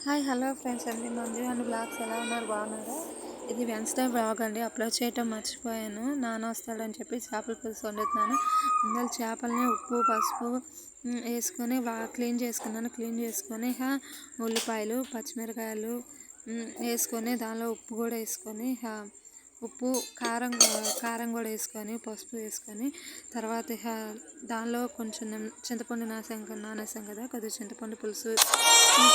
Hi hello friends అండి, Manju and blogs ఎలా ఉన్నారు? బాగున్నారా? ఇది వెన్స్డే బ్లాగ్ అండి. అప్లోడ్ చేయటం మర్చిపోయాను. నాన్న వస్తాడని చెప్పి చేపల పులుసు వండుతున్నాను. ముందర చేపలని ఉప్పు పసుపు వేసుకొని క్లీన్ చేసుకున్నాను. క్లీన్ చేసుకొని ఉల్లిపాయలు పచ్చిమిరకాయలు వేసుకొని దానిలో ఉప్పు కూడా వేసుకొని ఉప్పు కారం కారం కూడా వేసుకొని పసుపు వేసుకొని తర్వాత దానిలో కొంచెం చింతపండు నానేసాం కదా, కొద్దిగా చింతపండు పులుసు కూడా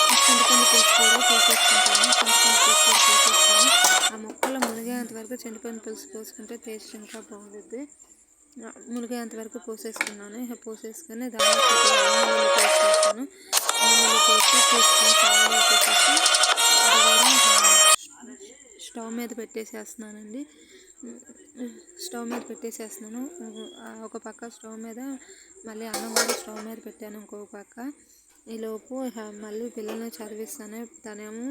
తీసేసుకుంటాను. చింతపండు పులుసు కూడా తీసేసుకొని ఆ ముక్కలు మునిగేంత వరకు చింతపండు పులుసు పోసుకుంటే టేస్ట్ ఇంకా బాగుంటుంది. మునిగేంత వరకు పోసేసుకున్నాను. పోసేసుకొని దానిలో కొద్దిగా అల్లం వెల్లుల్లి పేస్ట్ వేసాను. అల్లం వెల్లుల్లి పేస్ట్ తీసుకొని చాలా వేసేసి స్టవ్ మీద పెట్టేసేస్తున్నానండి. స్టవ్ మీద పెట్టేసేస్తున్నాను. ఒక పక్క స్టవ్ మీద మళ్ళీ అన్నం కూడా స్టవ్ మీద పెట్టాను. ఇంకొక పక్క ఈలోపు మళ్ళీ పిల్లల్ని చదివిస్తాను. తనేమో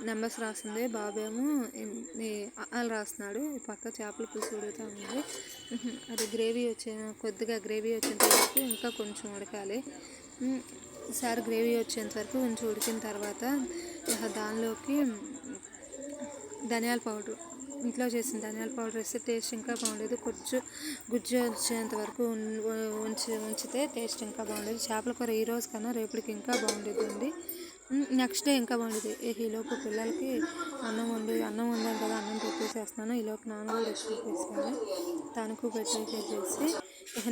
నెంబర్స్ రాస్తుంది, బాబేమో అలు రాస్తున్నాడు. ఈ పక్క చేపల పులుసు ఉడుకుతూ ఉంది. అది కొద్దిగా గ్రేవీ వచ్చేంత వరకు ఇంకా కొంచెం ఉడకాలి. ఈసారి గ్రేవీ వచ్చేంత వరకు కొంచెం ఉడికిన తర్వాత దానిలోకి ధనియాల పౌడర్, ఇంట్లో చేసిన ధనియాల పౌడర్ వేస్తే టేస్ట్ ఇంకా బాగుండేది. కొంచెం గుజ్జు వచ్చేంత వరకు ఉంచితే టేస్ట్ ఇంకా బాగుండేది. చేపల కూర ఈ రోజు కన్నా రేపటికి ఇంకా బాగుండేది అండి. నెక్స్ట్ డే ఇంకా బాగుండేది. ఈలోపు పిల్లలకి అన్నం వండాను కదా, అన్నం పెట్టేసేస్తున్నాను. ఈలోపు నాన్న కూడా పెట్టేసేసాను. తనకు పెట్టేసేసి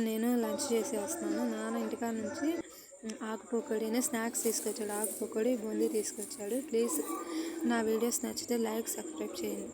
నేను లంచ్ చేసేస్తున్నాను. నాన్న ఇంటికాడ నుంచి ఆకు పకోడీని స్నాక్స్ తీసుకొచ్చాడు. ఆకు పకోడీ బూందీ తీసుకొచ్చాడు. ప్లీజ్ నా వీడియోస్ నచ్చితే లైక్ సబ్స్క్రైబ్ చేయండి.